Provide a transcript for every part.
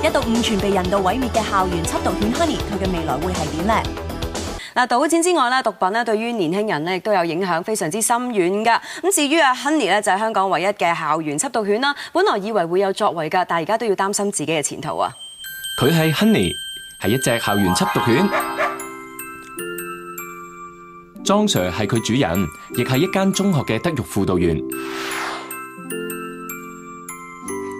一度誤傳被人道毀滅嘅校園緝毒犬 Honey， 佢嘅未來會係點呢？嗱，賭錢之外咧，毒品咧對於年輕人咧亦都有影響非常之深遠㗎。咁至於阿 Honey 咧就係香港唯一嘅校園緝毒犬啦。本來以為會有作為㗎，但係而家都要擔心自己嘅前途啊。佢係 Honey， 係一隻校園緝毒犬。莊 Sir 係佢主人，亦係一間中學嘅德育輔導員。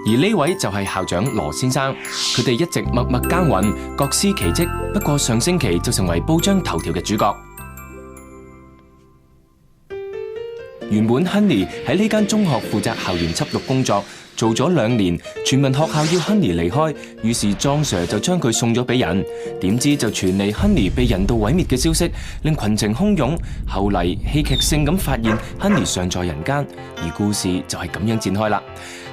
而呢位就係校長羅先生，佢哋一直默默耕耘，各司其職。不過上星期就成為報章頭條嘅主角。原本 Honey 喺呢間中學負責校園緝毒工作，做咗2年，傳聞學校要 Honey 離開，於是莊 Sir 就將佢送咗俾人。點知就傳嚟 Honey 被人道毀滅嘅消息，令群情洶湧。後嚟戲劇性咁發現 Honey 尚在人間，而故事就係咁樣展開啦。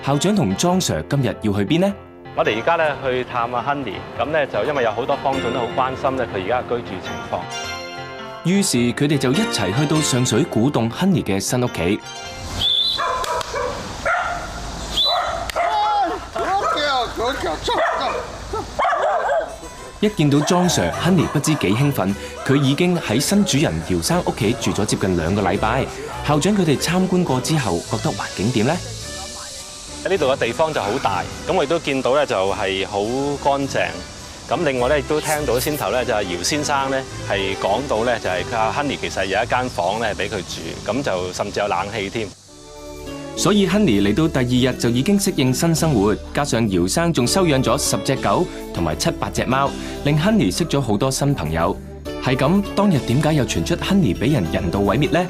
校長同莊 Sir 今日要去邊呢？我哋而家咧去探阿 Honey， 咁咧就因為有好多坊眾都好關心咧佢而家嘅居住情況。於是佢哋就一齊去到上水古洞 Honey 嘅新屋企。一見到莊 Sir，Honey 不知幾興奮，佢已經喺新主人姚生屋企住咗接近2個禮拜。校長佢哋參觀過之後，覺得環境點呢？呢度嘅地方就好大，咁我亦都見到咧就係好乾淨。咁另外咧亦都聽到先頭咧就係姚先生咧係講到咧就係阿 Honey 其實有一間房咧俾佢住，咁就甚至有冷氣添。所以 Honey 嚟到第2日就已經適應新生活，加上姚生仲收養咗10隻狗同埋7、8隻貓，令 Honey 識咗好多新朋友。係咁，當日點解又傳出 Honey 俾人道毀滅呢？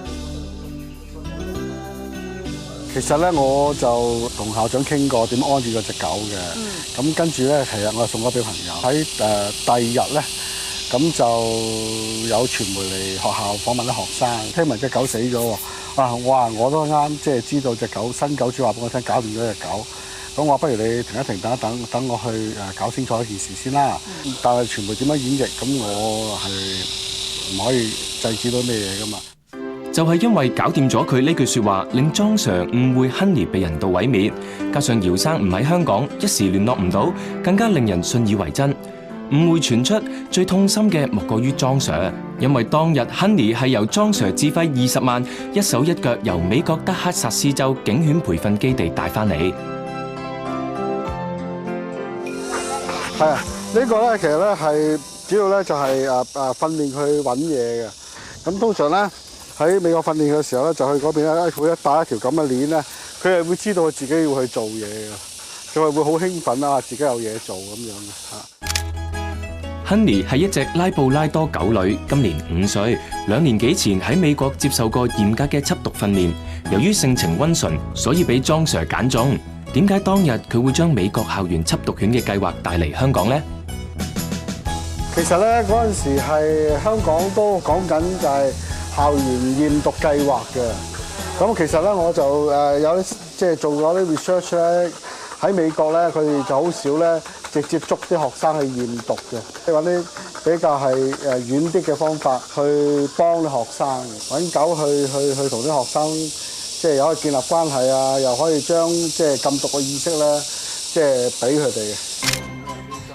其實咧，我就同校長傾過點安置嗰隻狗嘅。咁跟住咧，其實我送咗俾朋友。喺第2日咧，咁就有傳媒嚟學校訪問啲學生，聽聞隻狗死咗喎。我話我都啱，即係知道隻狗新狗主話俾我聽，搞掂咗隻狗。咁我話不如你停一停，等一等，等我去搞清楚一件事先啦。但係傳媒點樣演繹，咁我係唔可以制止到咩嘢噶嘛。就係因為搞掂咗佢呢句說話，令莊 Sir 誤會 Honey 被人道毀滅，加上姚生唔喺香港，一時聯絡唔到，更加令人信以為真。誤會傳出，最痛心嘅莫過於莊 Sir， 因為當日 Honey 係由莊 Sir 自費20萬，一手一腳由美國德克薩斯州警犬培訓基地帶翻嚟。係啊，呢個咧其實咧係主要咧就係訓練佢揾嘢嘅。咁通常咧喺美國訓練嘅時候咧，就去嗰邊咧，會帶一條咁嘅鏈咧，佢係會知道自己要去做嘢嘅，佢係會好興奮啊，自己有嘢做咁樣嘅。Honey 係一隻拉布拉多狗女，今年5歲，2年幾前喺美國接受過嚴格嘅緝毒訓練。由於性情溫順，所以俾莊 Sir 揀中。點解當日佢會將美國校園緝毒犬嘅計劃帶嚟香港呢？其實咧嗰陣時係香港都講緊就係校園驗毒計劃嘅。咁其實咧我就有即係做咗啲 research 咧，喺美國咧佢哋就好少咧直接捉啲學生去驗毒嘅，即係揾啲比較係遠啲嘅方法去幫啲學生，揾狗去同啲學生即係又可以建立關係啊，又可以將即係禁毒嘅意識咧即係俾佢哋嘅。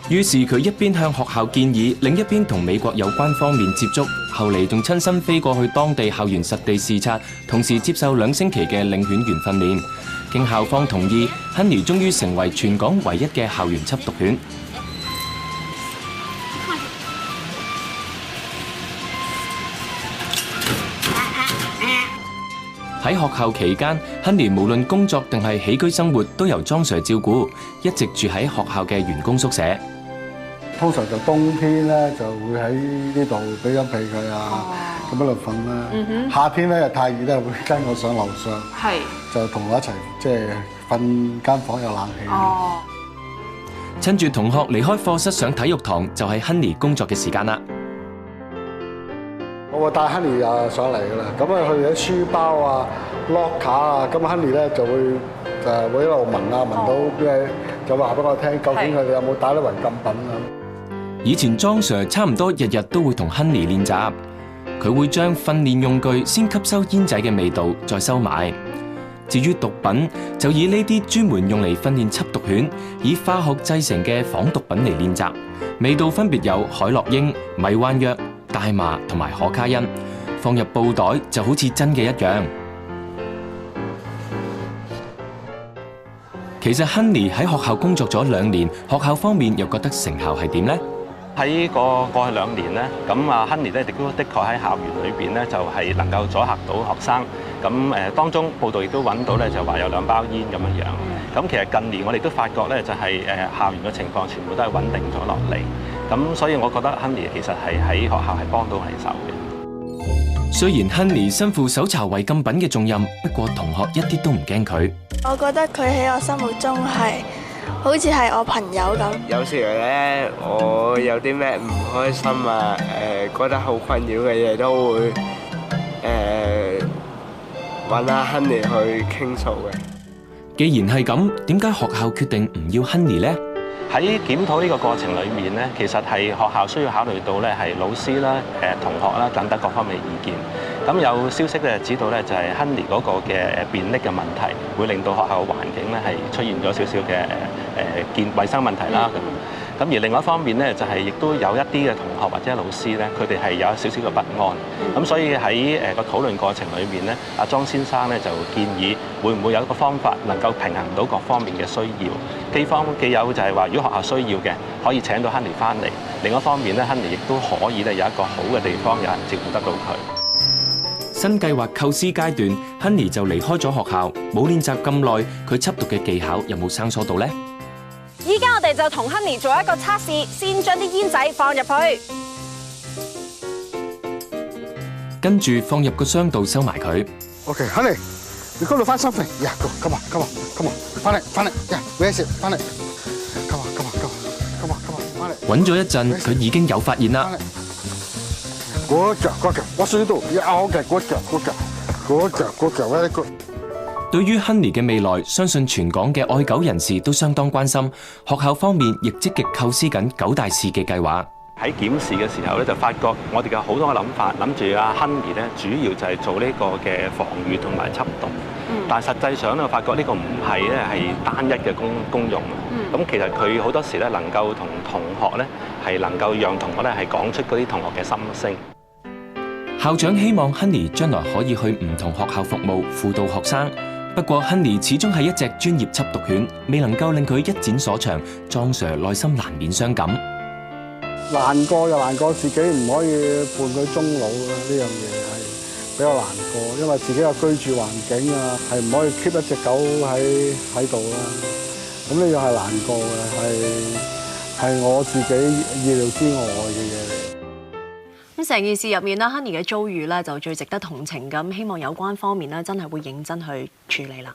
於是佢一邊向學校建議，另一邊同美國有關方面接觸，後嚟仲親身飛過去當地校園實地視察，同時接受2星期嘅領犬員訓練。經校方同意 ，Honey 終於成為全港唯一嘅校園緝毒犬。喺學校期間 ，Honey 無論工作定係起居生活都由莊 Sir 照顧，一直住喺學校嘅員工宿舍。通常就冬天咧就會喺呢度俾張被佢啊，咁喺度瞓啦。夏天咧又太熱咧，會跟我上樓上，就同我一齊即係瞓間房有冷氣。趁住同學離開課室上體育堂，就係 Honey 工作嘅時間啦。我會帶 Honey 上嚟噶啦，咁啊佢啲書包啊、locker 啊，咁 Honey 咧就會會一路聞啊，聞到咩就話俾我聽，究竟佢哋有冇帶啲違禁品啊？以前莊 Sir 差唔多日日都會同 Honey 練習，佢會將訓練用具先吸收煙仔嘅味道，再收埋。至於毒品，就以呢啲專門用嚟訓練緝毒犬，以化學製成嘅仿毒品嚟練習，味道分別有海洛英、迷幻藥、大麻同埋可卡因，放入布袋就好似真嘅一樣。其實 Honey 喺學校工作咗2年，學校方面又覺得成效係點呢？喺過去2年咧，咁啊 Honey 咧亦都的確喺校園裏邊咧就係能夠阻嚇到學生。咁當中報道亦都揾到咧就話有2包煙咁樣樣。咁其實近年我哋都發覺咧就係校園嘅情況全部都係穩定咗落嚟。咁所以我覺得 Honey 其實係喺學校係幫到係手嘅。雖然 Honey 身負搜查違禁品嘅重任，不過同學一啲都唔驚佢。我覺得佢喺我心目中係好似係我朋友咁。有時咧，我有啲咩唔開心啊，覺得好困擾嘅嘢都會揾阿 Honey 去傾訴嘅。既然係咁，點解學校決定唔要 Honey 呢？喺檢討呢個過程裏面咧，其實係學校需要考慮到咧係老師啦、同學啦等等各方面嘅意見。咁有消息咧指到咧就係 Honey 嗰個嘅便溺嘅問題，會令到學校嘅環境咧係出現咗少少嘅衞生問題啦。咁而另外一方面咧，就係亦都有一啲嘅同學或者老師咧，佢哋係有少少嘅不安。咁所以喺個討論過程裏面咧，阿莊先生咧就建議會唔會有一個方法能夠平衡到各方面嘅需要。既有就係話，如果學校需要嘅，可以請到 Honey 翻嚟；另一方面咧 ，Honey 亦都可以咧有一個好嘅地方，有人照顧得到佢。新計劃構思階段 ，Honey 就離開咗學校，冇練習咁耐，佢緝毒嘅技巧有冇生疏到呢？依家我哋就同 Honey 做一個測試，先將啲煙仔放入去，跟住放入個箱度收埋佢。OK，Honey，你嗰度翻 something， come on，翻嚟，where's it？ 翻嚟 ，come on，翻嚟。揾咗一陣，佢已經有發現啦。Good job，我數到，OK，good job，very good。對於 Honey 嘅未來，相信全港嘅愛狗人士都相當關心。學校方面亦積極構思緊9大事嘅計劃。喺檢視嘅時候咧，就發覺我哋嘅好多嘅諗法，諗住阿 Honey 咧，主要就係做呢個嘅防禦同埋緝毒。但係實際上咧，我發覺呢個唔係咧係單一嘅功用。咁其實佢好多時咧能夠同同學咧係能夠讓同學咧係講出嗰啲同學嘅心聲。校長希望 Honey 將來可以去唔同學校服務輔導學生。不過 Honey 始終係一隻專業緝毒犬，未能夠令佢一展所長，莊 Sir 內心難免傷感。難過就難過自己唔可以伴佢終老啦，呢樣嘢係比較難過，因為自己嘅居住環境啊，係唔可以 keep 一隻狗喺度啦。咁呢樣係難過嘅，係我自己意料之外嘅嘢嚟。咁成件事入面啦 ，Honey 嘅遭遇咧就最值得同情咁，希望有關方面咧真係會認真去處理啦。